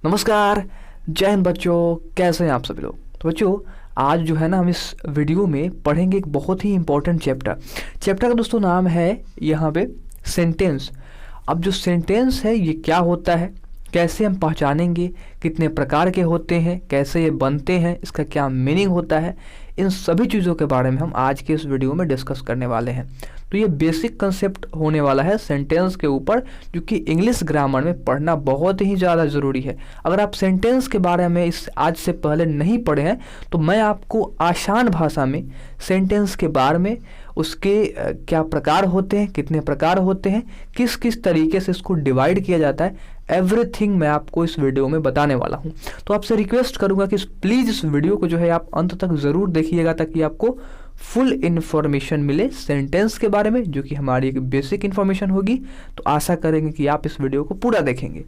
नमस्कार, जय हिंद बच्चों। कैसे हैं आप सभी लोग। तो बच्चों आज जो है ना हम इस वीडियो में पढ़ेंगे एक बहुत ही इंपॉर्टेंट चैप्टर का दोस्तों नाम है यहाँ पे सेंटेंस। अब जो सेंटेंस है ये क्या होता है, कैसे हम पहचानेंगे, कितने प्रकार के होते हैं, कैसे ये बनते हैं, इसका क्या मीनिंग होता है, इन सभी चीज़ों के बारे में हम आज के इस वीडियो में डिस्कस करने वाले हैं। तो ये बेसिक कंसेप्ट होने वाला है सेंटेंस के ऊपर, जो कि इंग्लिश ग्रामर में पढ़ना बहुत ही ज़्यादा ज़रूरी है। अगर आप सेंटेंस के बारे में इस आज से पहले नहीं पढ़े हैं तो मैं आपको आसान भाषा में सेंटेंस के बारे में, उसके क्या प्रकार होते हैं, कितने प्रकार होते हैं, किस किस तरीके से इसको डिवाइड किया जाता है, एवरीथिंग मैं आपको इस वीडियो में बताने वाला हूं। तो आपसे रिक्वेस्ट करूंगा कि प्लीज़ इस वीडियो को जो है आप अंत तक ज़रूर देखिएगा, ताकि आपको फुल इन्फॉर्मेशन मिले सेंटेंस के बारे में, जो कि हमारी एक बेसिक इन्फॉर्मेशन होगी। तो आशा करेंगे कि आप इस वीडियो को पूरा देखेंगे।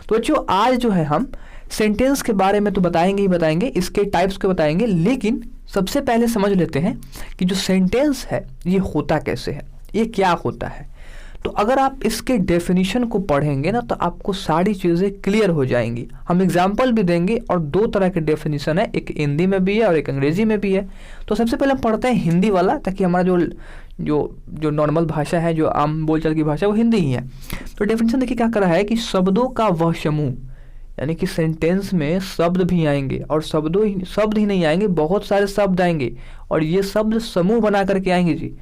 तो बच्चों आज जो है हम सेंटेंस के बारे में तो बताएंगे ही बताएंगे, इसके टाइप्स के बताएंगे, लेकिन सबसे पहले समझ लेते हैं कि जो सेंटेंस है ये होता कैसे है, ये क्या होता है। तो अगर आप इसके डेफिनेशन को पढ़ेंगे ना तो आपको सारी चीज़ें क्लियर हो जाएंगी। हम एग्जाम्पल भी देंगे और दो तरह के डेफिनेशन है, एक हिंदी में भी है और एक अंग्रेजी में भी है। तो सबसे पहले हम पढ़ते हैं हिंदी वाला, ताकि हमारा जो नॉर्मल भाषा है, जो आम बोलचाल की भाषा है, वो हिंदी ही है। तो डेफिनेशन देखिए क्या करा है कि शब्दों का वह समूह, यानी कि सेंटेंस में शब्द भी आएंगे और शब्द ही नहीं आएंगे, बहुत सारे शब्द आएंगे और ये शब्द समूह बना करके आएंगे जी,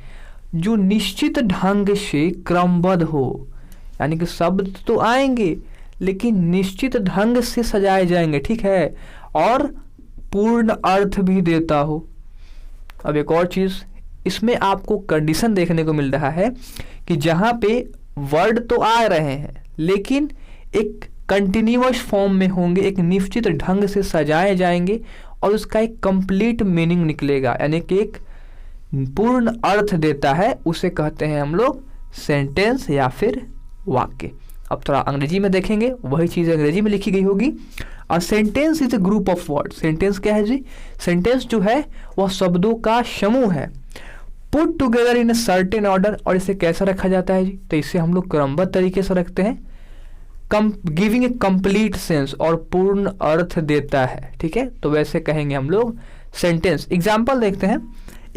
जो निश्चित ढंग से क्रमबद्ध हो। यानी कि शब्द तो आएंगे लेकिन निश्चित ढंग से सजाए जाएंगे, ठीक है, और पूर्ण अर्थ भी देता हो। अब एक और चीज़, इसमें आपको कंडीशन देखने को मिल रहा है कि जहाँ पे वर्ड तो आ रहे हैं लेकिन एक कंटिन्यूअस फॉर्म में होंगे, एक निश्चित ढंग से सजाए जाएंगे और उसका एक कंप्लीट मीनिंग निकलेगा, यानी कि एक पूर्ण अर्थ देता है, उसे कहते हैं हम लोग सेंटेंस या फिर वाक्य। अब थोड़ा अंग्रेजी में देखेंगे, वही चीज़ अंग्रेजी में लिखी गई होगी। और sentence is a group of word. Sentence क्या है जी? सेंटेंस जो है वह शब्दों का समूह है, put together in a certain order. और इसे कैसा रखा जाता है जी? तो इसे हम लोग क्रमबद्ध तरीके से रखते हैं, गिविंग ए कंप्लीट सेंस, और पूर्ण अर्थ देता है, ठीक है। तो वैसे कहेंगे हम लोग सेंटेंस। एग्जाम्पल देखते हैं।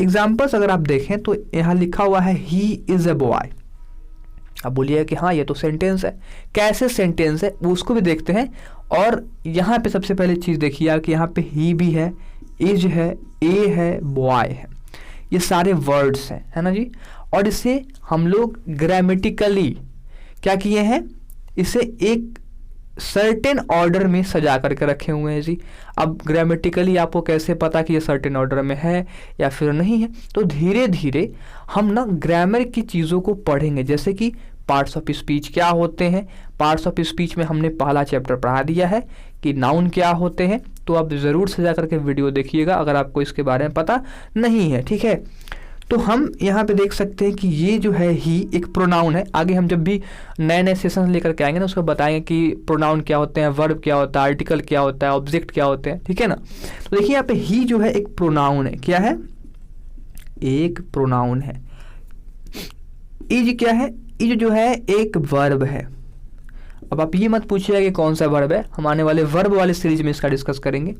एग्जाम्पल्स अगर आप देखें तो यहाँ लिखा हुआ है ही इज ए बॉय। अब बोलिए कि हाँ ये तो सेंटेंस है, कैसे सेंटेंस है उसको भी देखते हैं। और यहाँ पे सबसे पहले चीज़ देखिए यार कि यहाँ पे ही भी है, इज है, ए है, बॉय है, ये सारे वर्ड्स हैं, है ना जी। और इसे हम लोग ग्रामेटिकली क्या किए हैं, इसे एक सर्टेन ऑर्डर में सजा करके रखे हुए हैं जी। अब ग्रामेटिकली आपको कैसे पता कि ये सर्टेन ऑर्डर में है या फिर नहीं है? तो धीरे धीरे हम ना ग्रामर की चीज़ों को पढ़ेंगे, जैसे कि पार्ट्स ऑफ स्पीच क्या होते हैं। पार्ट्स ऑफ स्पीच में हमने पहला चैप्टर पढ़ा दिया है कि नाउन क्या होते हैं। तो आप ज़रूर सजा करके वीडियो देखिएगा अगर आपको इसके बारे में पता नहीं है, ठीक है। तो हम यहाँ पे देख सकते हैं कि ये जो है ही एक प्रोनाउन है। आगे हम जब भी नए नए सेशन लेकर के आएंगे ना, उसको बताएंगे कि प्रोनाउन क्या होते हैं, वर्ब क्या होता है, आर्टिकल क्या होता है, ऑब्जेक्ट क्या होते हैं, ठीक है ना। तो देखिए यहाँ पे ही जो है एक प्रोनाउन है। क्या है? एक प्रोनाउन है। इज क्या है? इज जो है एक वर्ब है। अब आप ये मत पूछिएगा कि कौन सा वर्ब है, हम आने वाले वर्ब वाले सीरीज में इसका डिस्कस करेंगे।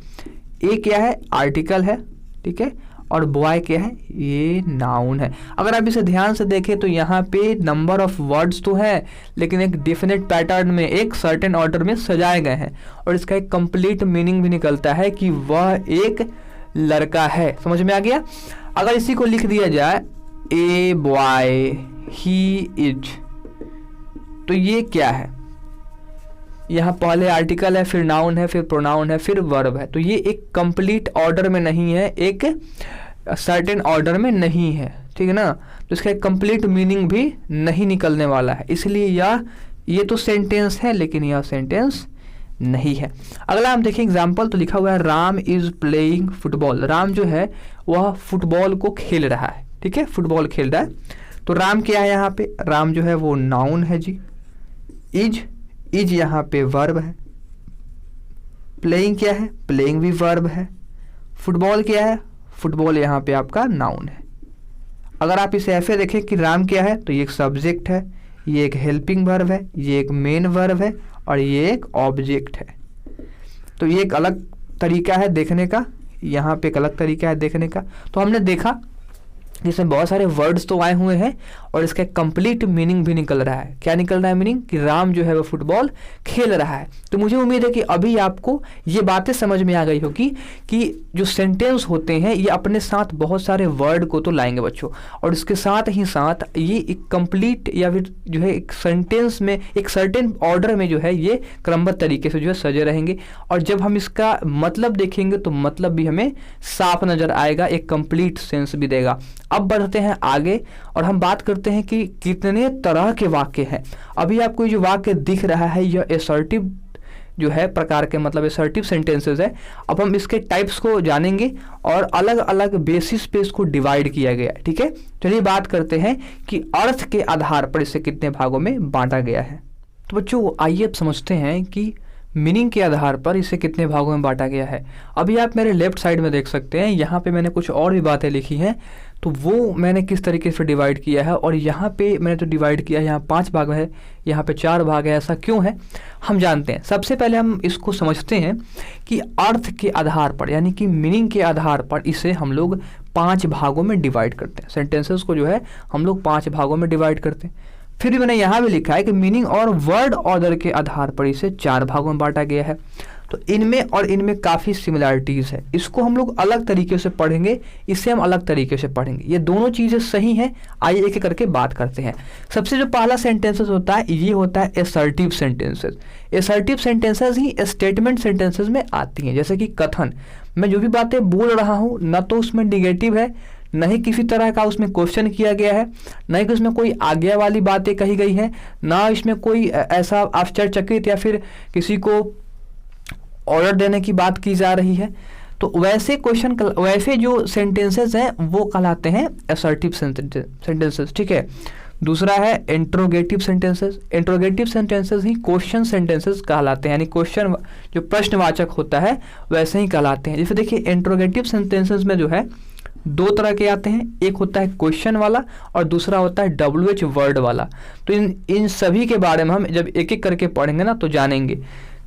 ए क्या है? आर्टिकल है, ठीक है। और बॉय क्या है? ये नाउन है। अगर आप इसे ध्यान से देखें तो यहाँ पे नंबर ऑफ वर्ड्स तो है, लेकिन एक डेफिनेट पैटर्न में, एक सर्टेन ऑर्डर में सजाए गए हैं, और इसका एक कंप्लीट मीनिंग भी निकलता है कि वह एक लड़का है। समझ में आ गया? अगर इसी को लिख दिया जाए ए बॉय ही इज, तो ये क्या है? यहाँ पहले आर्टिकल है, फिर नाउन है, फिर प्रोनाउन है, फिर वर्ब है। तो ये एक कंप्लीट ऑर्डर में नहीं है, एक सर्टेन ऑर्डर में नहीं है, ठीक है ना। तो इसका एक कंप्लीट मीनिंग भी नहीं निकलने वाला है, इसलिए ये तो सेंटेंस है लेकिन यह सेंटेंस नहीं है। अगला हम देखें एग्जाम्पल, तो लिखा हुआ है Ram is playing football. Ram जो है वह फुटबॉल को खेल रहा है, ठीक है, फुटबॉल खेल रहा है। तो राम क्या है? यहाँ पे राम जो है वो नाउन है जी। इज यहाँ पे वर्ब है। प्लेइंग क्या है? प्लेइंग भी वर्ब है। फुटबॉल क्या है? फुटबॉल यहाँ पे आपका नाउन है। अगर आप इसे ऐसे देखें कि राम क्या है, तो ये एक सब्जेक्ट है, ये एक हेल्पिंग वर्ब है, ये एक मेन वर्ब है और ये एक ऑब्जेक्ट है। तो ये एक अलग तरीका है देखने का, यहाँ पे एक अलग तरीका है देखने का। तो हमने देखा जिसमें बहुत सारे वर्ड्स तो आए हुए हैं और इसका कंप्लीट मीनिंग भी निकल रहा है। क्या निकल रहा है मीनिंग? कि राम जो है वो फुटबॉल खेल रहा है। तो मुझे उम्मीद है कि अभी आपको ये बातें समझ में आ गई होगी कि जो सेंटेंस होते हैं ये अपने साथ बहुत सारे वर्ड को तो लाएंगे बच्चों, और इसके साथ ही साथ ये एक कंप्लीट या फिर जो है एक सेंटेंस में एक सर्टेन ऑर्डर में जो है ये क्रमबद्ध तरीके से जो है सजे रहेंगे। और जब हम इसका मतलब देखेंगे तो मतलब भी हमें साफ नजर आएगा, एक कंप्लीट सेंस भी देगा। अब बढ़ते हैं आगे और हम बात करते हैं कि कितने तरह के वाक्य हैं। अभी आपको जो वाक्य दिख रहा है यह असर्टिव जो है प्रकार के, मतलब असर्टिव सेंटेंसेस है। अब हम इसके टाइप्स को जानेंगे और अलग अलग बेसिस पे इसको डिवाइड किया गया है। ठीक है, चलिए बात करते हैं कि अर्थ के आधार पर इसे कितने भागों में बांटा गया है। तो बच्चों आइए अब समझते हैं कि मीनिंग के आधार पर इसे कितने भागों में बांटा गया है। अभी आप मेरे लेफ्ट साइड में देख सकते हैं, यहाँ पे मैंने कुछ और भी बातें लिखी हैं, तो वो मैंने किस तरीके से डिवाइड किया है। और यहाँ पे मैंने तो डिवाइड किया है, यहाँ 5 भाग है, यहाँ पे 4 भाग है। ऐसा क्यों है हम जानते हैं। सबसे पहले हम इसको समझते हैं कि अर्थ के आधार पर यानी कि मीनिंग के आधार पर इसे हम लोग 5 भागों में डिवाइड करते हैं। सेंटेंसेस को जो है हम लोग 5 भागों में डिवाइड करते हैं। फिर भी मैंने यहाँ भी लिखा है कि मीनिंग और वर्ड ऑर्डर के आधार पर इसे 4 भागों में बांटा गया है। तो इनमें और इनमें काफ़ी सिमिलैरिटीज़ है। इसको हम लोग अलग तरीके से पढ़ेंगे, इसे हम अलग तरीके से पढ़ेंगे। ये दोनों चीज़ें सही हैं। आइए एक एक करके बात करते हैं। सबसे जो पहला सेंटेंसेस होता है ये होता है असर्टिव सेंटेंसेस। असर्टिव सेंटेंसेस ही स्टेटमेंट सेंटेंसेस में आती हैं। जैसे कि कथन, मैं जो भी बातें बोल रहा हूँ न तो उसमें निगेटिव है, न ही किसी तरह का उसमें क्वेश्चन किया गया है, न ही उसमें कोई आज्ञा वाली बातें कही गई है, ना इसमें कोई ऐसा आश्चर्यचकित या फिर किसी को ऑर्डर देने की बात की जा रही है। तो वैसे जो सेंटेंसेस हैं वो कहलाते हैं असर्टिव सेंटेंसेस। ठीक है, दूसरा है इंट्रोगेटिव सेंटेंसेस। इंट्रोगेटिव सेंटेंसेस ही क्वेश्चन सेंटेंसेस कहलाते हैं, यानी क्वेश्चन जो प्रश्नवाचक होता है वैसे ही कहलाते हैं। जैसे देखिए इंट्रोगेटिव सेंटेंसेस में जो है 2 तरह के आते हैं, एक होता है क्वेश्चन वाला और दूसरा होता है WH वर्ड वाला। तो इन सभी के बारे में हम जब एक एक करके पढ़ेंगे ना तो जानेंगे।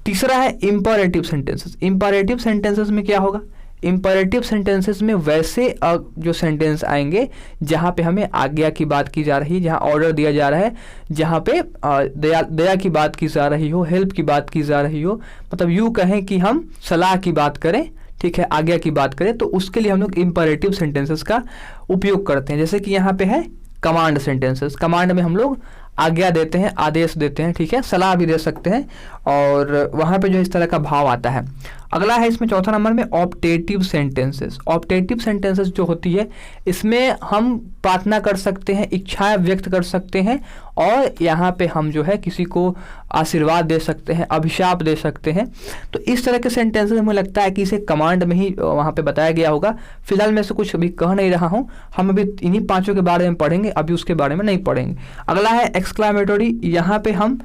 तीसरा है इंपरेटिव सेंटेंसेस। इंपरेटिव सेंटेंसेस में क्या होगा? इंपरेटिव सेंटेंसेस में वैसे जो सेंटेंस आएंगे जहाँ पे हमें आज्ञा की बात की जा रही है, जहाँ ऑर्डर दिया जा रहा है, जहाँ पे दया की बात की जा रही हो, हेल्प की बात की जा रही हो, मतलब यूँ कहें कि हम सलाह की बात करें, ठीक है, आज्ञा की बात करें, तो उसके लिए हम लोग इंपरेटिव सेंटेंसेस का उपयोग करते हैं। जैसे कि यहाँ पे है कमांड सेंटेंसेस। कमांड में हम लोग आज्ञा देते हैं, आदेश देते हैं, ठीक है, सलाह भी दे सकते हैं, और वहाँ पे जो इस तरह का भाव आता है। अगला है इसमें चौथा नंबर में ऑप्टेटिव सेंटेंसेस। ऑप्टेटिव सेंटेंसेस जो होती है इसमें हम प्रार्थना कर सकते हैं, इच्छाएं व्यक्त कर सकते हैं, और यहाँ पे हम जो है किसी को आशीर्वाद दे सकते हैं, अभिशाप दे सकते हैं। तो इस तरह के सेंटेंसेस हमें लगता है कि इसे कमांड में ही वहाँ पे बताया गया होगा। फिलहाल मैं से कुछ अभी कह नहीं रहा हूँ, हम अभी इन्हीं 5 के बारे में पढ़ेंगे, अभी उसके बारे में नहीं पढ़ेंगे। अगला है एक्सक्लामेटरी। यहाँ पे हम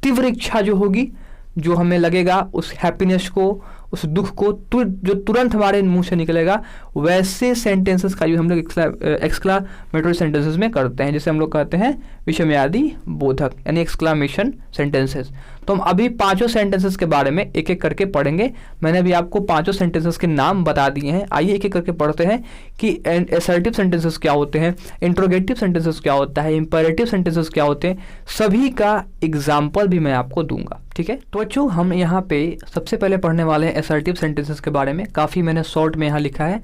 तीव्र इच्छा जो होगी, जो हमें लगेगा उस हैप्पीनेस को, उस दुख को जो तुरंत हमारे मुंह से निकलेगा, वैसे सेंटेंसेस का जो हम लोग एक्सक्लामेटरी सेंटेंसेस में करते हैं, जिसे हम लोग कहते हैं विषमयादि बोधक, यानी एक्सक्लामेशन सेंटेंसेस। तो हम अभी 5 सेंटेंसेस के बारे में एक एक करके पढ़ेंगे। मैंने अभी आपको 5 सेंटेंसेस के नाम बता दिए हैं। आइए एक एक करके पढ़ते हैं कि असर्टिव सेंटेंसेस क्या होते हैं, इंट्रोगेटिव सेंटेंसेस क्या होता है, इंपरेटिव सेंटेंसेस क्या होते हैं, सभी का एग्जाम्पल भी मैं आपको दूंगा। ठीक है, तो बच्चों हम यहाँ पे सबसे पहले पढ़ने वाले हैं असर्टिव सेंटेंसेस के बारे में। काफ़ी मैंने शॉर्ट में यहाँ लिखा है।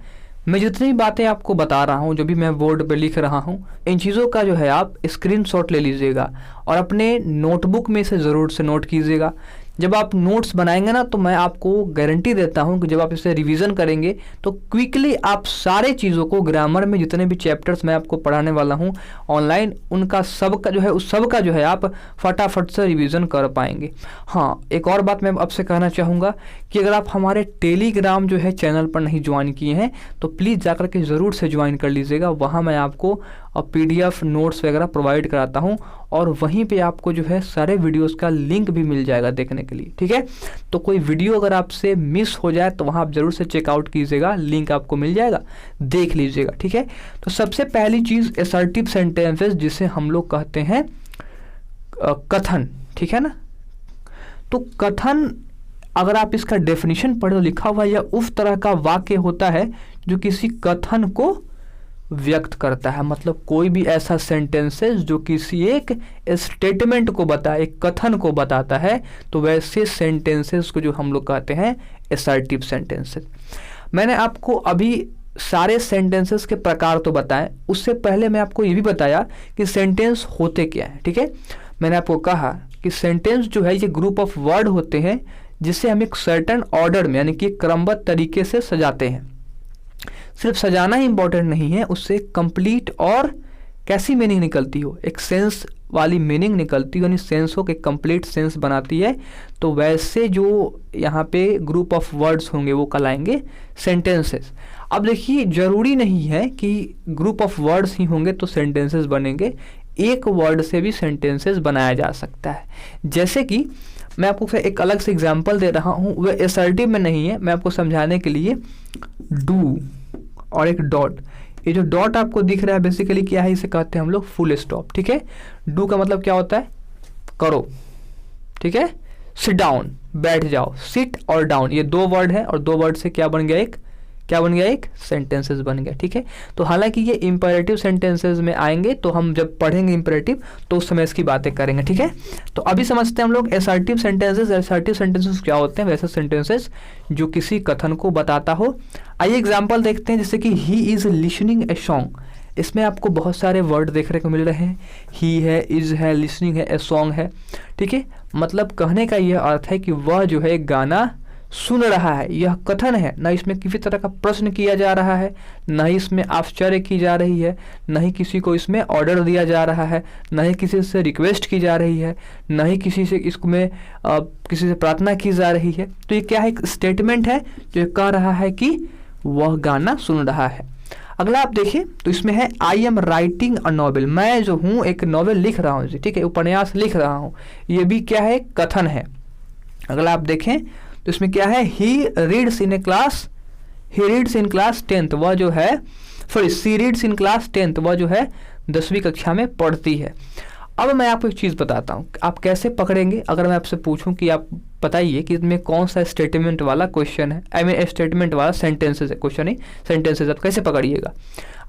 मैं जितनी बातें आपको बता रहा हूँ, जो भी मैं बोर्ड पे लिख रहा हूँ, इन चीज़ों का जो है आप स्क्रीनशॉट ले लीजिएगा और अपने नोटबुक में से ज़रूर से नोट कीजिएगा। जब आप नोट्स बनाएंगे ना तो मैं आपको गारंटी देता हूं कि जब आप इसे रिवीजन करेंगे तो क्विकली आप सारे चीज़ों को, ग्रामर में जितने भी चैप्टर्स मैं आपको पढ़ाने वाला हूं ऑनलाइन, उनका सबका जो है उस सब का जो है आप फटाफट से रिवीजन कर पाएंगे। हाँ, एक और बात मैं आपसे कहना चाहूँगा कि अगर आप हमारे टेलीग्राम जो है चैनल पर नहीं ज्वाइन किए हैं तो प्लीज़ जाकर के ज़रूर से ज्वाइन कर लीजिएगा। वहाँ मैं आपको PDF नोट्स वगैरह प्रोवाइड कराता हूँ और वहीं पे आपको जो है सारे वीडियोस का लिंक भी मिल जाएगा देखने के लिए। ठीक है, तो कोई वीडियो अगर आपसे मिस हो जाए तो वहाँ आप ज़रूर से चेकआउट कीजिएगा, लिंक आपको मिल जाएगा, देख लीजिएगा। ठीक है, तो सबसे पहली चीज़ असर्टिव सेंटेंसेस, जिसे हम लोग कहते हैं कथन। ठीक है ना, तो कथन अगर आप इसका डेफिनेशन पढ़ो, लिखा हुआ यह उस तरह का वाक्य होता है जो किसी कथन को व्यक्त करता है। मतलब कोई भी ऐसा सेंटेंसेस जो किसी एक स्टेटमेंट को बताए, एक कथन को बताता है, तो वैसे सेंटेंसेस को जो हम लोग कहते हैं असर्टिव सेंटेंसेस। मैंने आपको अभी सारे सेंटेंसेस के प्रकार तो बताएं, उससे पहले मैं आपको ये भी बताया कि सेंटेंस होते क्या हैं। ठीक है, मैंने आपको कहा कि सेंटेंस जो है ये ग्रुप ऑफ वर्ड होते हैं जिसे हम एक सर्टेन ऑर्डर में यानी कि क्रमबद्ध तरीके से सजाते हैं। सिर्फ सजाना ही इंपॉर्टेंट नहीं है, उससे कंप्लीट और कैसी मीनिंग निकलती हो, एक सेंस वाली मीनिंग निकलती हो, यानी सेंस हो के कंप्लीट सेंस बनाती है। तो वैसे जो यहाँ पे ग्रुप ऑफ वर्ड्स होंगे वो कहलाएंगे सेंटेंसेस। अब देखिए, जरूरी नहीं है कि ग्रुप ऑफ वर्ड्स ही होंगे तो सेंटेंसेस बनेंगे, एक वर्ड से भी सेंटेंसेस बनाया जा सकता है। जैसे कि मैं आपको फिर एक अलग से एग्जांपल दे रहा हूँ, वह असर्टिव में नहीं है, मैं आपको समझाने के लिए डू और एक डॉट, ये जो डॉट आपको दिख रहा है बेसिकली क्या है, इसे कहते हैं हम लोग फुल स्टॉप। ठीक है, डू का मतलब क्या होता है, करो। ठीक है, सिट डाउन, बैठ जाओ, सिट और डाउन ये दो वर्ड है और दो वर्ड से क्या बन गया, एक सेंटेंसेस बन गया। ठीक है, तो हालांकि ये इंपेरेटिव सेंटेंसेस में आएंगे, तो हम जब पढ़ेंगे इंपेरेटिव तो उस समय इसकी बातें करेंगे। ठीक है, तो अभी समझते हैं हम लोग असर्टिव सेंटेंसेस। असर्टिव सेंटेंसेस क्या होते हैं, वैसे सेंटेंसेस जो किसी कथन को बताता हो। आइए एग्जाम्पल देखते हैं, जैसे कि he is listening a song. इसमें आपको बहुत सारे वर्ड देखने को मिल रहे हैं, ही है, इज है, लिसनिंग है, ए सॉन्ग है। ठीक है, मतलब कहने का यह अर्थ है कि वह जो है गाना सुन रहा है। यह कथन है, ना इसमें किसी तरह का प्रश्न किया जा रहा है, ना ही इसमें आश्चर्य की जा रही है, ना ही किसी को इसमें ऑर्डर दिया जा रहा है, ना ही किसी से रिक्वेस्ट की जा रही है, ना ही किसी से इसमें किसी से प्रार्थना की जा रही है। तो ये क्या है, एक स्टेटमेंट है जो कह रहा है कि वह गाना सुन रहा है। अगला आप देखिए तो इसमें है I am writing a novel, मैं जो हूँ एक नॉवेल लिख रहा हूँ। ठीक है, उपन्यास लिख रहा हूँ, ये भी क्या है, कथन है। अगला आप देखें तो इसमें क्या है, he reads in class 10th, वह जो है सी रीड्स इन क्लास 10th, वह जो है 10वीं कक्षा में पढ़ती है। अब मैं आपको एक चीज़ बताता हूँ, आप कैसे पकड़ेंगे। अगर मैं आपसे पूछूं कि आप बताइए कि इसमें कौन सा स्टेटमेंट वाला क्वेश्चन है, स्टेटमेंट वाला सेंटेंसेस है, क्वेश्चन नहीं सेंटेंसेस, आप कैसे पकड़िएगा।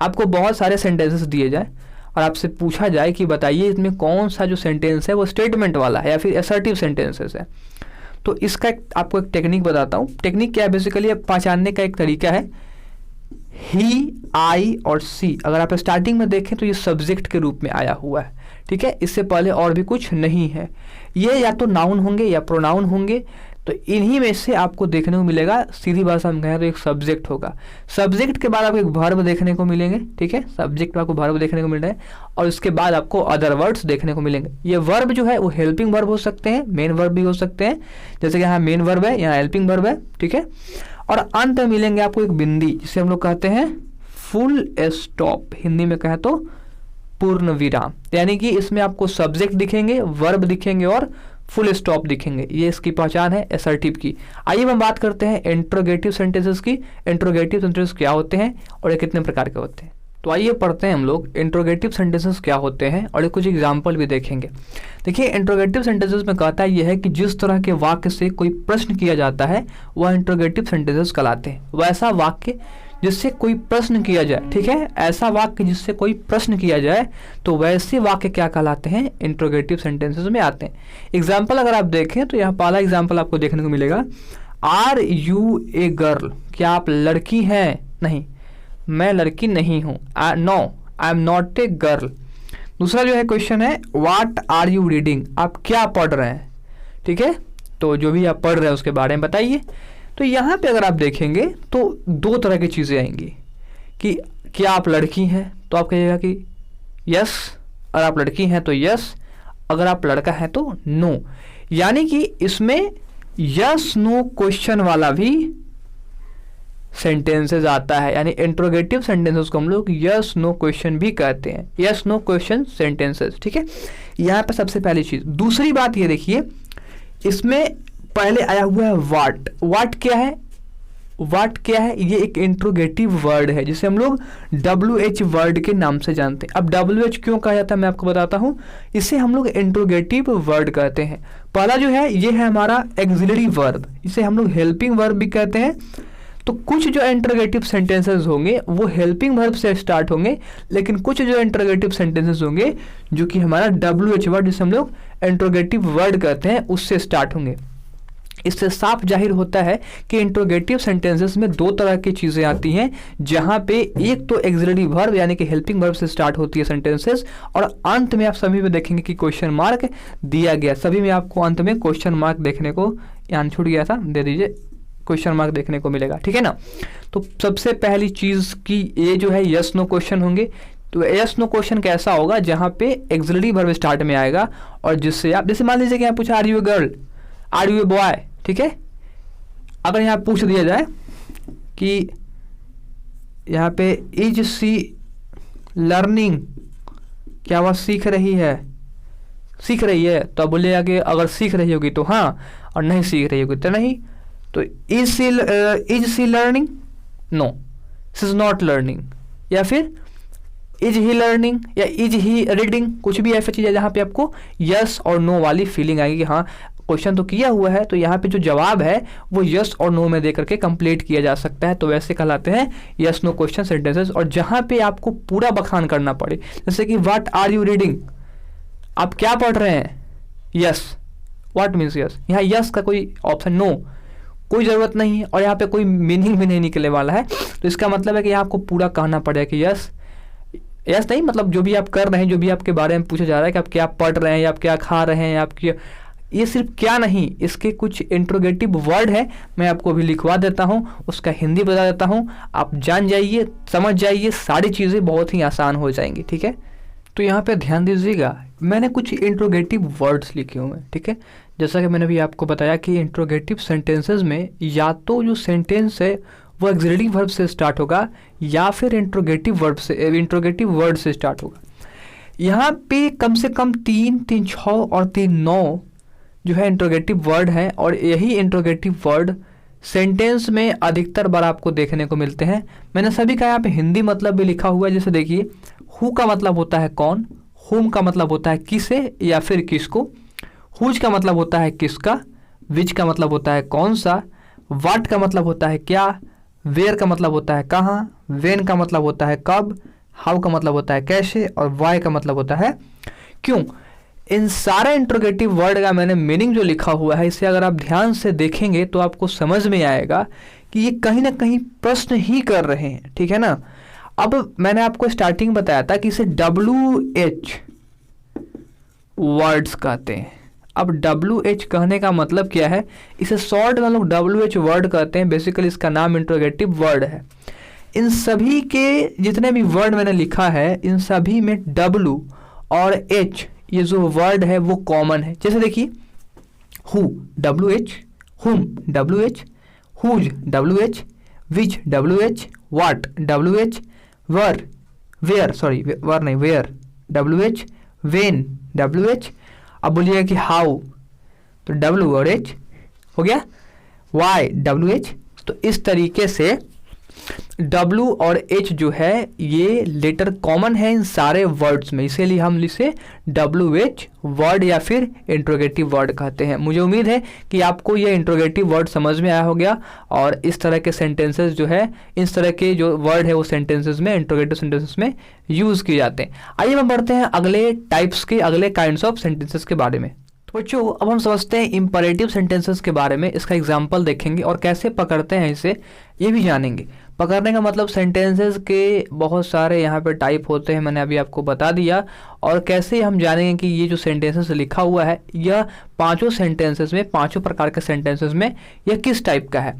आपको बहुत सारे सेंटेंसेस दिए जाए और आपसे पूछा जाए कि बताइए इसमें कौन सा जो सेंटेंस है वो स्टेटमेंट वाला है या फिर असर्टिव सेंटेंसेस है। तो इसका आपको एक टेक्निक बताता हूँ। टेक्निक क्या है, बेसिकली पहचानने का एक तरीका है, ही, आई और सी। अगर आप स्टार्टिंग में देखें तो ये सब्जेक्ट के रूप में आया हुआ है। ठीक है, इससे पहले और भी कुछ नहीं है। ये या तो नाउन होंगे या प्रोनाउन होंगे, तो इन्हीं में से आपको देखने को मिलेगा। सीधी भाषा में कहें तो एक सब्जेक्ट होगा, सब्जेक्ट के बाद आपको एक वर्ब देखने को मिलेंगे। ठीक है, सब्जेक्ट में आपको वर्ब देखने को मिल रहे हैं और उसके बाद आपको अदर वर्ड्स देखने को मिलेंगे। ये वर्ब जो है वो हेल्पिंग वर्ब हो सकते हैं, मेन वर्ब भी हो सकते हैं, जैसे कि यहाँ मेन वर्ब है, यहाँ हेल्पिंग वर्ब है। ठीक है, और अंत में मिलेंगे आपको एक बिंदी, जिसे हम लोग कहते हैं फुल स्टॉप, हिंदी में कहें तो पूर्ण विराम। यानी कि इसमें आपको सब्जेक्ट दिखेंगे, वर्ब दिखेंगे और फुल स्टॉप दिखेंगे। ये इसकी पहचान है असर्टिव की। आइए हम बात करते हैं इंट्रोगेटिव सेंटेंसेस की। इंट्रोगेटिव सेंटेंसेस क्या होते हैं और ये कितने प्रकार के होते हैं। तो आइए पढ़ते हैं हम लोग इंट्रोगेटिव सेंटेंसेस क्या होते हैं और कुछ एग्जाम्पल भी देखेंगे। देखिए, इंट्रोगेटिव सेंटेंसेस में कहता है यह है कि जिस तरह के वाक्य से कोई प्रश्न किया जाता है वह इंट्रोगेटिव सेंटेंसेस कहलाते हैं। वैसा वाक्य जिससे कोई प्रश्न किया जाए, ठीक है, ऐसा वाक्य जिससे कोई प्रश्न किया जाए तो वैसे वाक्य क्या कहलाते हैं, इंट्रोगेटिव सेंटेंसेस में आते हैं। एग्जाम्पल अगर आप देखें तो यहाँ पहला एग्जाम्पल आपको देखने को मिलेगा, आर यू ए गर्ल, क्या आप लड़की हैं? नहीं, मैं लड़की नहीं हूँ। No, I am not a girl. दूसरा जो है क्वेश्चन है, व्हाट आर यू रीडिंग, आप क्या पढ़ रहे हैं? ठीक है, तो जो भी आप पढ़ रहे हैं उसके बारे में बताइए। तो यहाँ पे अगर आप देखेंगे तो दो तरह की चीज़ें आएंगी कि क्या आप लड़की हैं, तो आप कहिएगा कि यस, अगर आप लड़की हैं तो यस, अगर आप लड़का हैं तो नो। यानी कि इसमें यस नो क्वेश्चन वाला भी सेंटेंसेस आता है, यानी इंट्रोगेटिव सेंटेंसेस को हम लोग यस नो क्वेश्चन भी कहते हैं, यस नो क्वेश्चन सेंटेंसेस। ठीक है, यहाँ पर सबसे पहली चीज़। दूसरी बात ये देखिए, इसमें पहले आया हुआ है वाट। वाट क्या है? व्हाट क्या है, ये एक इंट्रोगेटिव वर्ड है जिसे हम लोग WH वर्ड के नाम से जानते हैं। अब WH क्यों कहा जाता है मैं आपको बताता हूँ। इसे हम लोग इंट्रोगेटिव वर्ड कहते हैं। पहला जो है ये है हमारा एक्सिलरी वर्ब, इसे हम लोग हेल्पिंग वर्ब भी कहते हैं। तो कुछ जो इंट्रोगेटिव सेंटेंसेस होंगे वो हेल्पिंग वर्ब से स्टार्ट होंगे, लेकिन कुछ जो इंट्रोगेटिव सेंटेंसेस होंगे जो कि हमारा WH वर्ड जिसे हम लोग इंट्रोगेटिव वर्ड कहते हैं उससे स्टार्ट होंगे। इससे साफ जाहिर होता है कि इंट्रोगेटिव सेंटेंसेस में दो तरह की चीज़ें आती हैं, जहां पे एक तो एक्सिलरी वर्ब यानी कि हेल्पिंग वर्ब से स्टार्ट होती है सेंटेंसेस, और अंत में आप सभी में देखेंगे कि क्वेश्चन मार्क दिया गया। सभी में आपको अंत में क्वेश्चन मार्क देखने को, यहाँ छूट गया था, दे दीजिए, क्वेश्चन मार्क देखने को मिलेगा, ठीक है ना। तो सबसे पहली चीज़ की ये जो है यस नो क्वेश्चन होंगे। तो यस नो क्वेश्चन कैसा होगा, जहाँ पे एक्सिलरी वर्ब स्टार्ट में आएगा और जिससे आप, जैसे मान लीजिए कि यहाँ पूछा are you a girl, are you a boy, ठीक है। अगर यहाँ पूछ दिया जाए कि यहाँ पे इज सी लर्निंग, क्या वह सीख रही है, सीख रही है, तो आप बोलिएगा कि अगर सीख रही होगी तो हाँ, और नहीं सीख रही होगी तो नहीं। तो is she learning, no she is not learning, या फिर इज ही लर्निंग या इज ही रीडिंग, कुछ भी ऐसा चीज़ है जहाँ पे आपको यस और नो वाली फीलिंग आएगी कि हाँ क्वेश्चन तो किया हुआ है, तो यहाँ पे जो जवाब है वो यस और नो में दे करके कंप्लीट किया जा सकता है। तो वैसे कहलाते हैं यस नो क्वेश्चन सेंटेंसेस। और जहाँ पे आपको पूरा बखान करना पड़े, जैसे कि व्हाट आर यू रीडिंग, आप क्या पढ़ रहे हैं, यस, व्हाट मीन्स यस, यहाँ यस का कोई ऑप्शन, नो कोई ज़रूरत नहीं है, और यहाँ पे कोई मीनिंग भी नहीं निकलने वाला है। तो इसका मतलब है कि यहाँ आपको पूरा कहना पड़ेगा कि यस, यस नहीं मतलब जो भी आप कर रहे हैं, जो भी आपके बारे में पूछा जा रहा है कि आप क्या पढ़ रहे हैं या आप क्या खा रहे हैं, आपकी, ये सिर्फ क्या नहीं, इसके कुछ इंट्रोगेटिव वर्ड है, मैं आपको अभी लिखवा देता हूँ, उसका हिंदी बता देता हूँ, आप जान जाइए, समझ जाइए, सारी चीज़ें बहुत ही आसान हो जाएंगी, ठीक है। तो यहाँ पे ध्यान दीजिएगा, मैंने कुछ इंट्रोगेटिव वर्ड्स लिखे हुए हैं, ठीक है। जैसा कि मैंने अभी आपको बताया कि इंट्रोगेटिव सेंटेंसेस में या तो जो सेंटेंस है वो एक्सिलरी वर्ब से स्टार्ट होगा या फिर इंट्रोगेटिव वर्ड से स्टार्ट होगा। यहाँ पे कम से कम 3, 3, 6 और 3, 9 जो है इंट्रोगेटिव वर्ड है, और यही इंट्रोगेटिव वर्ड सेंटेंस में अधिकतर बार आपको देखने को मिलते हैं। मैंने सभी का यहाँ पे हिंदी मतलब भी लिखा हुआ है। जैसे देखिए, हु का मतलब होता है कौन, हुम का मतलब होता है किसे या फिर किसको, हुज का मतलब होता है किसका, विच का मतलब होता है कौन सा, व्हाट का मतलब होता है क्या, वेयर का मतलब होता है कहाँ, वेन का मतलब होता है कब, हाउ का मतलब होता है कैसे, और वाई का मतलब होता है क्यों। इन सारे इंट्रोगेटिव वर्ड का मैंने मीनिंग जो लिखा हुआ है, इसे अगर आप ध्यान से देखेंगे तो आपको समझ में आएगा कि ये कहीं ना कहीं प्रश्न ही कर रहे हैं, ठीक है ना। अब मैंने आपको स्टार्टिंग बताया था कि इसे WH वर्ड्स कहते हैं। अब WH कहने का मतलब क्या है, इसे शॉर्ट में लोग WH वर्ड कहते हैं। बेसिकली इसका नाम इंट्रोगेटिव वर्ड है। इन सभी के जितने भी वर्ड मैंने लिखा है, इन सभी में W और H ये जो वर्ड है वो कॉमन है। जैसे देखिए, who WH, whom WH, whose WH, which WH, what WH, where WH, when WH। अब बोलिएगा कि हाउ, तो W और H हो गया, वाई WH। तो इस तरीके से W और H जो है ये लेटर कॉमन है इन सारे वर्ड्स में, इसीलिए हम इसे WH वर्ड या फिर इंट्रोगेटिव वर्ड कहते हैं। मुझे उम्मीद है कि आपको ये इंट्रोगेटिव वर्ड समझ में आया हो गया, और इस तरह के सेंटेंसेस जो है, इस तरह के जो वर्ड है वो सेंटेंसेस में, इंट्रोगेटिव सेंटेंसेस में यूज़ किए जाते हैं। आइए हम बढ़ते हैं अगले टाइप्स के, अगले काइंड्स ऑफ सेंटेंसेस के बारे में। तो बच्चों अब हम समझते हैं इंपरेटिव सेंटेंसेस के बारे में। इसका एग्जाम्पल देखेंगे और कैसे पकड़ते हैं इसे, ये भी जानेंगे। पकड़ने का मतलब सेंटेंसेस के बहुत सारे यहाँ पे टाइप होते हैं, मैंने अभी आपको बता दिया। और कैसे हम जानेंगे कि ये जो सेंटेंसेस लिखा हुआ है, यह पांचों सेंटेंसेस में, पांचों प्रकार के सेंटेंसेस में यह किस टाइप का है।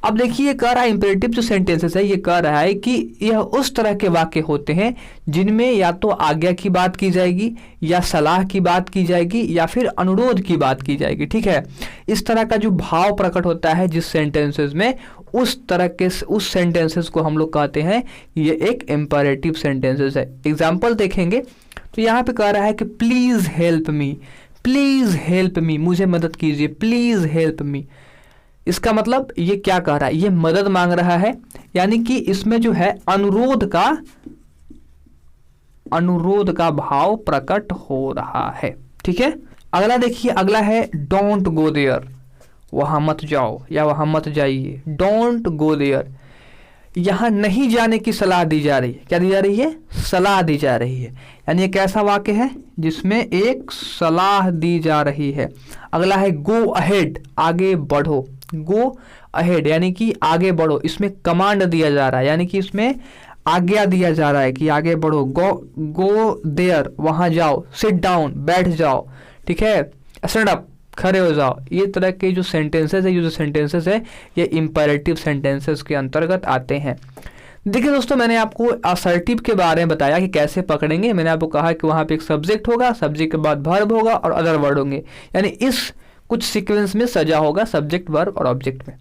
अब देखिए, ये कह रहा है इंपेरेटिव जो सेंटेंसेस है, ये कह रहा है कि यह उस तरह के वाक्य होते हैं जिनमें या तो आज्ञा की बात की जाएगी, या सलाह की बात की जाएगी, या फिर अनुरोध की बात की जाएगी, ठीक है। इस तरह का जो भाव प्रकट होता है जिस सेंटेंसेस में, उस तरह के उस सेंटेंसेस को हम लोग कहते हैं ये एक इंपेरेटिव सेंटेंसेस है। एग्जाम्पल देखेंगे तो यहाँ पे कह रहा है कि please help me, please help me, मुझे मदद कीजिए, प्लीज़ हेल्प मी। इसका मतलब ये क्या कह रहा है, ये मदद मांग रहा है, यानी कि इसमें जो है अनुरोध का भाव प्रकट हो रहा है। ठीक है, अगला देखिए, अगला है डोंट गो देयर, वहां मत जाओ या वहां मत जाइए। डोंट गो देयर, यहां नहीं जाने की सलाह दी जा रही है। क्या दी जा रही है? सलाह दी जा रही है, यानी एक ऐसा वाक्य है जिसमें एक सलाह दी जा रही है। अगला है गो अहेड, आगे बढ़ो। गो अहेड यानी कि आगे बढ़ो, इसमें कमांड दिया जा रहा है, यानी कि इसमें आज्ञा दिया जा रहा है कि आगे बढ़ो। गो देयर, वहां जाओ। सिट डाउन, बैठ जाओ। ठीक है, स्टैंड अप, खड़े हो जाओ। ये तरह के जो सेंटेंसेस है, ये इंपेरेटिव सेंटेंसेस के अंतर्गत आते हैं। देखिए दोस्तों, मैंने आपको असर्टिव के बारे में बताया कि कैसे पकड़ेंगे। मैंने आपको कहा कि वहां पे एक सब्जेक्ट होगा, सब्जेक्ट के बाद वर्ब होगा और अदर वर्ड होंगे, यानी इस कुछ सीक्वेंस में सजा होगा सब्जेक्ट, वर्ब और ऑब्जेक्ट में।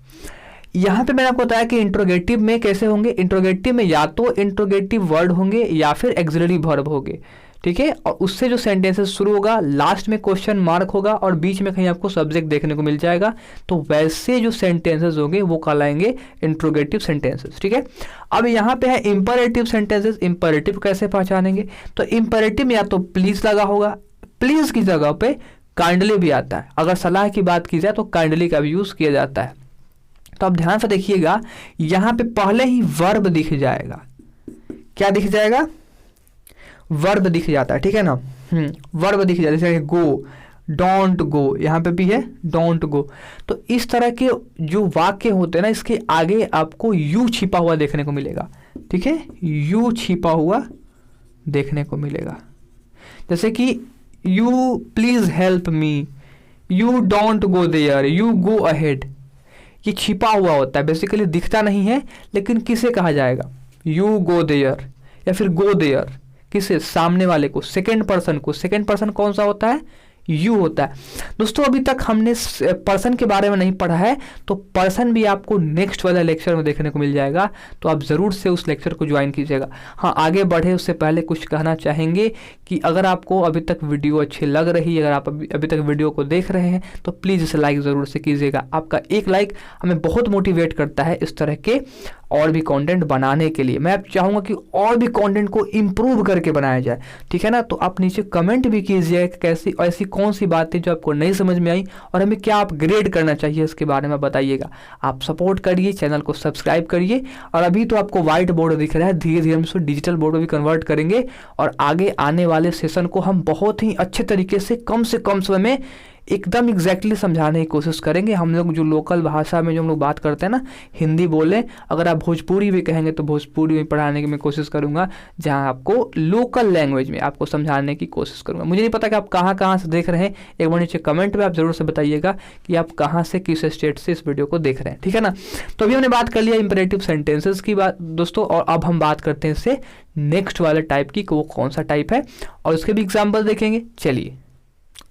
यहाँ पे मैंने आपको बताया कि इंट्रोगेटिव में कैसे होंगे। इंट्रोगेटिव में या तो इंट्रोगेटिव वर्ड होंगे या फिर एक्सिलरी वर्ब होंगे। ठीक है, और उससे जो सेंटेंसेस शुरू होगा, लास्ट में क्वेश्चन मार्क होगा और बीच में कहीं आपको सब्जेक्ट देखने को मिल जाएगा, तो वैसे जो सेंटेंसेस होंगे वो कहलाएंगे इंट्रोगेटिव सेंटेंसेस। ठीक है, अब यहाँ पे है इंपरेटिव सेंटेंसेस। इंपरेटिव कैसे पहचानेंगे? तो इंपरेटिव में या तो प्लीज लगा होगा, प्लीज की जगह पे काइंडली भी आता है। अगर सलाह की बात की जाए तो काइंडली का भी यूज किया जाता है। तो अब ध्यान से देखिएगा, यहाँ पे पहले ही वर्ब दिख जाएगा। क्या दिख जाएगा? वर्ब दिख जाता है। ठीक है ना, वर्ब दिख जाता है, जैसे गो, डोंट गो, यहाँ पे भी है डोंट गो। तो इस तरह के जो वाक्य होते हैं ना, इसके आगे आपको यू छिपा हुआ देखने को मिलेगा। ठीक है, यू छिपा हुआ देखने को मिलेगा, जैसे कि you please help me, you don't go there, you go ahead. ये छिपा हुआ होता है, बेसिकली दिखता नहीं है, लेकिन किसे कहा जाएगा? यू गो देयर या फिर गो देयर। किसे? सामने वाले को, सेकेंड पर्सन को। सेकेंड पर्सन कौन सा होता है? यू होता है। दोस्तों, अभी तक हमने पर्सन के बारे में नहीं पढ़ा है, तो पर्सन भी आपको नेक्स्ट वाला लेक्चर में देखने को मिल जाएगा, तो आप ज़रूर से उस लेक्चर को ज्वाइन कीजिएगा। हाँ, आगे बढ़े उससे पहले कुछ कहना चाहेंगे कि अगर आपको अभी तक वीडियो अच्छी लग रही है, अगर आप अभी तक वीडियो को देख रहे हैं, तो प्लीज़ इसे लाइक ज़रूर से कीजिएगा। आपका एक लाइक हमें बहुत मोटिवेट करता है इस तरह के और भी कंटेंट बनाने के लिए। मैं आप चाहूँगा कि और भी कंटेंट को इम्प्रूव करके बनाया जाए। ठीक है ना, तो आप नीचे कमेंट भी कीजिए कि कैसी ऐसी कौन सी बातें जो आपको नहीं समझ में आई और हमें क्या अपग्रेड करना चाहिए, इसके बारे में बताइएगा। आप सपोर्ट करिए, चैनल को सब्सक्राइब करिए। और अभी तो आपको व्हाइट बोर्ड दिख रहा है, धीरे धीरे हम इसको डिजिटल बोर्ड में भी कन्वर्ट करेंगे और आगे आने वाले सेशन को हम बहुत ही अच्छे तरीके से कम समय में एकदम एग्जैक्टली समझाने की कोशिश करेंगे। हम लोग जो लोकल भाषा में जो हम लोग बात करते हैं ना, हिंदी बोलें, अगर आप भोजपुरी भी कहेंगे तो भोजपुरी में पढ़ाने की मैं कोशिश करूंगा, जहां आपको लोकल लैंग्वेज में आपको समझाने की कोशिश करूंगा। मुझे नहीं पता कि आप कहां से देख रहे हैं, एक बार नीचे कमेंट में आप जरूर से बताइएगा कि आप कहां से, किस स्टेट से इस वीडियो को देख रहे हैं। ठीक है ना, तो अभी हमने बात कर लिया इंपरेटिव सेंटेंसेस की बात दोस्तों, और अब हम बात करते हैं इससे नेक्स्ट वाले टाइप की, वो कौन सा टाइप है और उसके भी एग्जाम्पल देखेंगे। चलिए,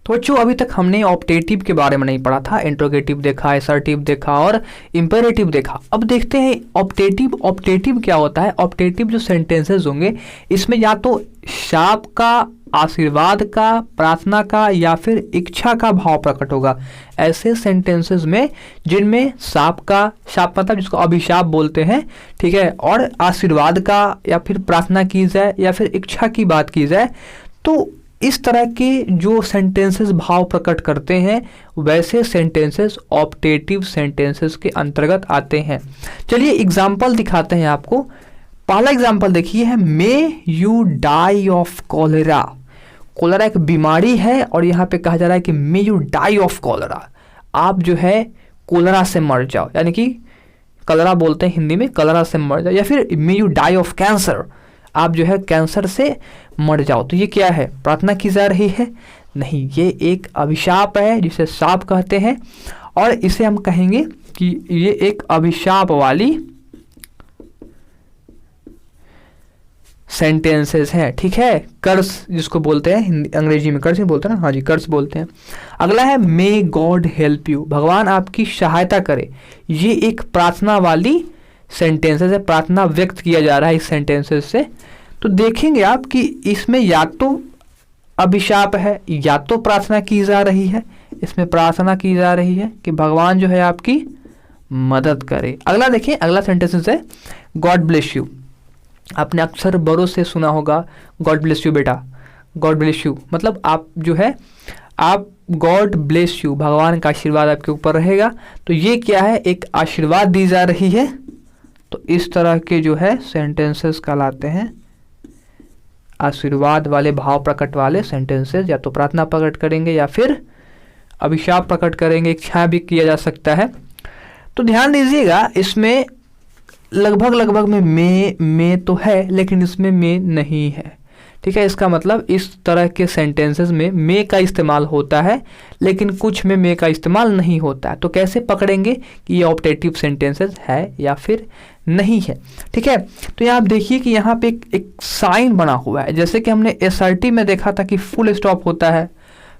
तो बच्चों, अभी तक हमने ऑप्टेटिव के बारे में नहीं पढ़ा था। इंट्रोगेटिव देखा, असर्टिव देखा और इंपेरेटिव देखा। अब देखते हैं ऑप्टेटिव। ऑप्टेटिव क्या होता है? ऑप्टेटिव जो सेंटेंसेस होंगे, इसमें या तो शाप का, आशीर्वाद का, प्रार्थना का या फिर इच्छा का भाव प्रकट होगा। ऐसे सेंटेंसेस में जिनमें शाप मतलब जिसको अभिशाप बोलते हैं, ठीक है, और आशीर्वाद का या फिर प्रार्थना की जाए या फिर इच्छा की बात की जाए, तो इस तरह के जो सेंटेंसेस भाव प्रकट करते हैं, वैसे सेंटेंसेस ऑप्टेटिव सेंटेंसेस के अंतर्गत आते हैं। चलिए एग्जाम्पल दिखाते हैं आपको। पहला एग्जाम्पल देखिए है, may you die of cholera. Cholera एक बीमारी है और यहाँ पे कहा जा रहा है कि may you die of cholera, आप जो है कॉलेरा से मर जाओ, यानी कि कलरा बोलते हैं हिंदी में, कलरा से मर जाओ, या फिर may you die of cancer, आप जो है कैंसर से मर जाओ। तो ये क्या है? प्रार्थना की जा रही है? नहीं, ये एक अभिशाप है जिसे शाप कहते हैं, और इसे हम कहेंगे कि ये एक अभिशाप वाली सेंटेंसेस है। ठीक है, कर्स जिसको बोलते हैं, हिंदी अंग्रेजी में कर्स ही बोलते हैं ना, हाँ जी कर्स बोलते हैं। अगला है मे गॉड हेल्प यू, भगवान आपकी सहायता करे। ये एक प्रार्थना वाली सेंटेंसेस है, प्रार्थना व्यक्त किया जा रहा है इस सेंटेंसेस से। तो देखेंगे आप कि इसमें या तो अभिशाप है या तो प्रार्थना की जा रही है। इसमें प्रार्थना की जा रही है कि भगवान जो है आपकी मदद करे। अगला देखिए, अगला सेंटेंस है गॉड ब्लेस यू। आपने अक्सर बड़ों से सुना होगा गॉड ब्लेस यू बेटा, गॉड ब्लेस यू मतलब आप जो है आप गॉड ब्लेस यू, भगवान का आशीर्वाद आपके ऊपर रहेगा। तो ये क्या है, एक आशीर्वाद दी जा रही है। तो इस तरह के जो है सेंटेंसेस कहलाते हैं आशीर्वाद वाले, भाव प्रकट वाले सेंटेंसेस। या तो प्रार्थना प्रकट करेंगे या फिर अभिशाप प्रकट करेंगे, इच्छा भी किया जा सकता है। तो ध्यान दीजिएगा, इसमें लगभग में तो है, लेकिन इसमें में नहीं है। ठीक है, इसका मतलब इस तरह के सेंटेंसेस में मे का इस्तेमाल होता है, लेकिन कुछ में मे का इस्तेमाल नहीं होता है। तो कैसे पकड़ेंगे कि ये ऑप्टेटिव सेंटेंसेस है या फिर नहीं है। ठीक है, तो यहाँ आप देखिए कि यहाँ पे एक साइन बना हुआ है। जैसे कि हमने एसआरटी में देखा था कि फुल स्टॉप होता है,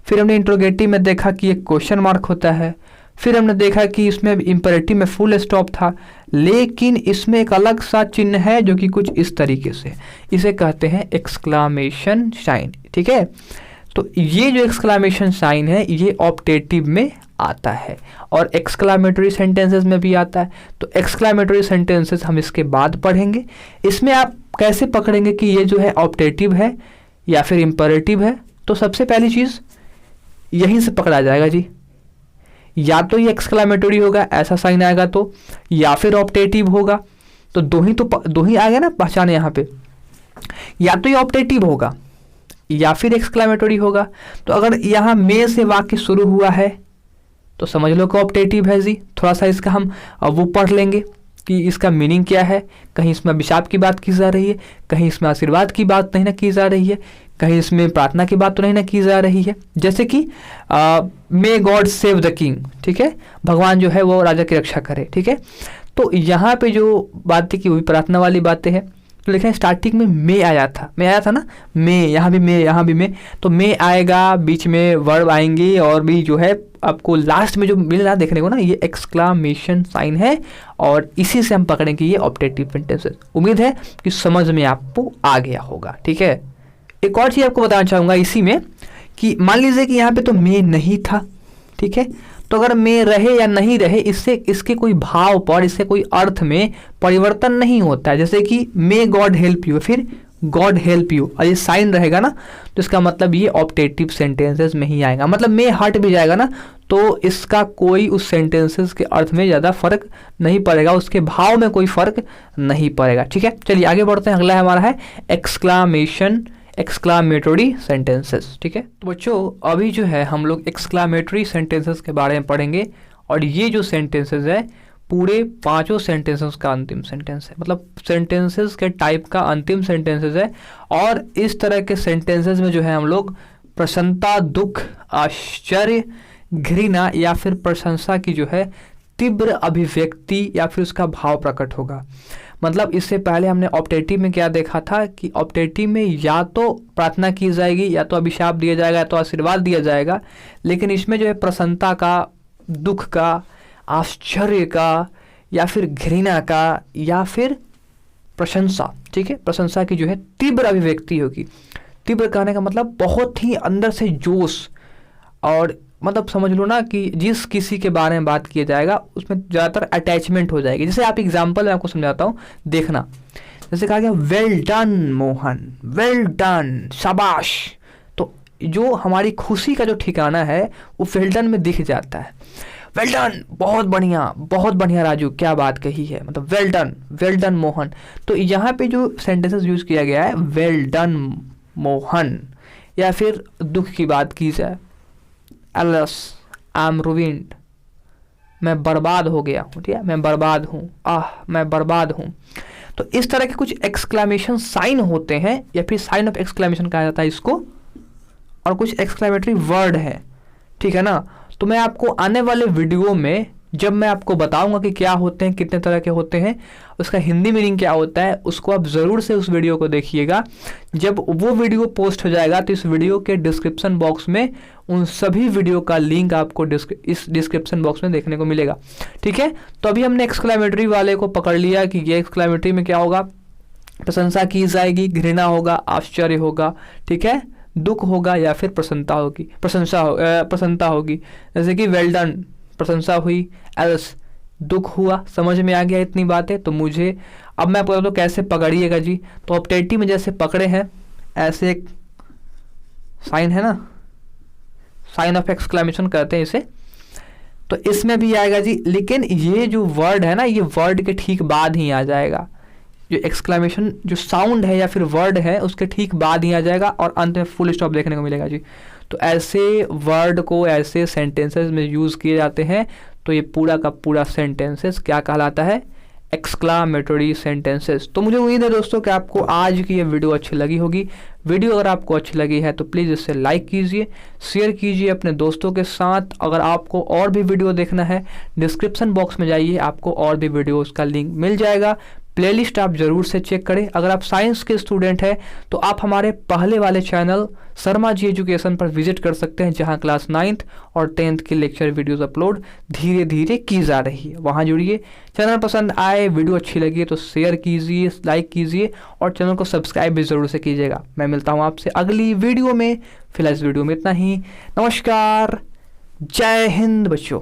फिर हमने इंट्रोगेटिव में देखा कि एक क्वेश्चन मार्क होता है, फिर हमने देखा कि इसमें इंपेरेटिव में फुल स्टॉप था, लेकिन इसमें एक अलग सा चिन्ह है जो कि कुछ इस तरीके से, इसे कहते हैं एक्सक्लामेशन साइन। ठीक है, तो ये जो एक्सक्लामेशन साइन है ये ऑप्टेटिव में आता है और एक्सक्लामेटरी सेंटेंसेस में भी आता है। तो एक्सक्लामेटरी सेंटेंसेस हम इसके बाद पढ़ेंगे। इसमें आप कैसे पकड़ेंगे कि ये जो है ऑप्टेटिव है या फिर इंपेरेटिव है। तो सबसे पहली चीज़ यहीं से पकड़ा जाएगा जी, या तो ये एक्सक्लामेटरी होगा, ऐसा साइन आएगा तो, या फिर ऑप्टेटिव होगा। तो दो ही आ गया ना पहचान यहाँ पे, या तो ये ऑप्टेटिव होगा या फिर एक्सक्लामेटरी होगा। तो अगर यहाँ में से वाक्य शुरू हुआ है तो समझ लो कि ऑप्टेटिव है जी। थोड़ा सा इसका हम वो पढ़ लेंगे कि इसका मीनिंग क्या है। कहीं इसमें अभिशाप की बात की जा रही है, कहीं इसमें आशीर्वाद की बात नहीं ना की जा रही है, कहीं इसमें प्रार्थना की बात तो नहीं ना की जा रही है। जैसे कि may God save the king, ठीक है, भगवान जो है वो राजा की रक्षा करे। ठीक है, तो यहाँ पे जो बातें की हुई प्रार्थना वाली बातें हैं। तो लिखें स्टार्टिंग में मे आया था ना, मे, यहाँ भी मे, तो मे आएगा, बीच में वर्ब आएंगे और भी जो है आपको लास्ट में जो मिल रहा देखने को ना, ये एक्सक्लामेशन साइन है और इसी से हम पकड़ेंगे ये ऑप्टेटिव सेंटेंसेस। उम्मीद है कि समझ में आपको आ गया होगा। ठीक है, एक और चीज़ आपको बताना चाहूँगा इसी में कि मान लीजिए कि यहाँ पे तो मे नहीं था। ठीक है, तो अगर मे रहे या नहीं रहे, इससे इसके कोई भाव पर, इससे कोई अर्थ में परिवर्तन नहीं होता है। जैसे कि मे गॉड हेल्प यू, फिर गॉड हेल्प यू, और ये साइन रहेगा ना, तो इसका मतलब ये ऑप्टेटिव सेंटेंसेस में ही आएगा। मतलब मे हट भी जाएगा ना तो इसका कोई उस सेंटेंसेस के अर्थ में ज़्यादा फर्क नहीं पड़ेगा, उसके भाव में कोई फर्क नहीं पड़ेगा। ठीक है, चलिए आगे बढ़ते हैं। अगला हमारा है एक्सक्लामेटरी सेंटेंसेस। ठीक है, तो बच्चों अभी जो है हम लोग एक्सक्लामेटरी सेंटेंसेस के बारे में पढ़ेंगे और ये जो सेंटेंसेस है पूरे 5 सेंटेंसेस का अंतिम सेंटेंस है, मतलब सेंटेंसेस के टाइप का अंतिम सेंटेंसेस है। और इस तरह के सेंटेंसेस में जो है हम लोग प्रसन्नता, दुख, आश्चर्य, घृणा या फिर प्रशंसा की जो है तीव्र अभिव्यक्ति या फिर उसका भाव प्रकट होगा। मतलब इससे पहले हमने ऑप्टेटिव में क्या देखा था कि ऑप्टेटिव में या तो प्रार्थना की जाएगी, या तो अभिशाप दिया जाएगा, या तो आशीर्वाद दिया जाएगा। लेकिन इसमें जो है प्रसन्नता का, दुख का, आश्चर्य का या फिर घृणा का या फिर प्रशंसा, ठीक है, प्रशंसा की जो है तीव्र अभिव्यक्ति होगी। तीव्र कहने का मतलब बहुत ही अंदर से जोश, और मतलब समझ लो ना कि जिस किसी के बारे में बात किया जाएगा उसमें ज़्यादातर अटैचमेंट हो जाएगी। जैसे आप एग्जांपल में आपको समझाता हूँ, देखना। जैसे कहा गया well done Mohan, well done, शाबाश। तो जो हमारी खुशी का जो ठिकाना है वो वेल डन में दिख जाता है। वेल डन, बहुत बढ़िया राजू, क्या बात कही है, मतलब वेल डन मोहन। तो यहाँ पे जो सेंटेंसेस यूज किया गया है वेल डन मोहन, या फिर दुख की बात की जाए, एलस आई एम रुइंड, मैं बर्बाद हो गया हूँ, ठीक है, मैं बर्बाद हूँ, मैं बर्बाद हूँ। तो इस तरह के कुछ एक्सक्लामेशन साइन होते हैं, या फिर साइन ऑफ एक्सक्लामेशन कहा जाता है इसको, और कुछ एक्सक्लामेटरी वर्ड है। ठीक है ना, तो मैं आपको आने वाले वीडियो में जब मैं आपको बताऊंगा कि क्या होते हैं, कितने तरह के होते हैं, उसका हिंदी मीनिंग क्या होता है, उसको आप ज़रूर से उस वीडियो को देखिएगा। जब वो वीडियो पोस्ट हो जाएगा तो इस वीडियो के डिस्क्रिप्शन बॉक्स में उन सभी वीडियो का लिंक आपको इस डिस्क्रिप्शन बॉक्स में देखने को मिलेगा। ठीक है, तो अभी हमने एक्सक्लामेटरी वाले को पकड़ लिया कि ये एक्सक्लामेटरी में क्या होगा, प्रशंसा की जाएगी, घृणा होगा, आश्चर्य होगा, ठीक है, दुख होगा या फिर प्रसन्नता होगी। जैसे कि वेल डन, प्रशंसा हुई, एल्स दुख हुआ, समझ में आ गया इतनी बातें। तो मुझे अब मैं बोला तो कैसे पकड़िएगा जी। तो ऑप्टेटिव में जैसे पकड़े हैं ऐसे एक साइन है ना, साइन ऑफ एक्सक्लेमेशन कहते हैं इसे, तो इसमें भी आएगा जी। लेकिन ये जो वर्ड है ना, ये वर्ड के ठीक बाद ही आ जाएगा। जो एक्सक्लेमेशन जो साउंड है या फिर वर्ड है उसके ठीक बाद ही आ जाएगा और अंत में फुल स्टॉप देखने को मिलेगा जी। तो ऐसे वर्ड को ऐसे सेंटेंसेस में यूज़ किए जाते हैं। तो ये पूरा का पूरा सेंटेंसेस क्या कहलाता है, एक्सक्लामेटरी सेंटेंसेस। तो मुझे उम्मीद है दोस्तों कि आपको आज की ये वीडियो अच्छी लगी होगी। वीडियो अगर आपको अच्छी लगी है तो प्लीज़ इसे लाइक कीजिए, शेयर कीजिए अपने दोस्तों के साथ। अगर आपको और भी वीडियो देखना है डिस्क्रिप्शन बॉक्स में जाइए, आपको और भी वीडियोज़ का लिंक मिल जाएगा। प्लेलिस्ट आप ज़रूर से चेक करें। अगर आप साइंस के स्टूडेंट हैं तो आप हमारे पहले वाले चैनल शर्मा जी एजुकेशन पर विजिट कर सकते हैं, जहां क्लास 9th और 10th की लेक्चर वीडियोस अपलोड धीरे धीरे की जा रही है। वहां जुड़िए। चैनल पसंद आए, वीडियो अच्छी लगी तो शेयर कीजिए, लाइक कीजिए और चैनल को सब्सक्राइब भी ज़रूर से कीजिएगा। मैं मिलता हूँ आपसे अगली वीडियो में। फिलहाल इस वीडियो में इतना ही। नमस्कार, जय हिंद बच्चों।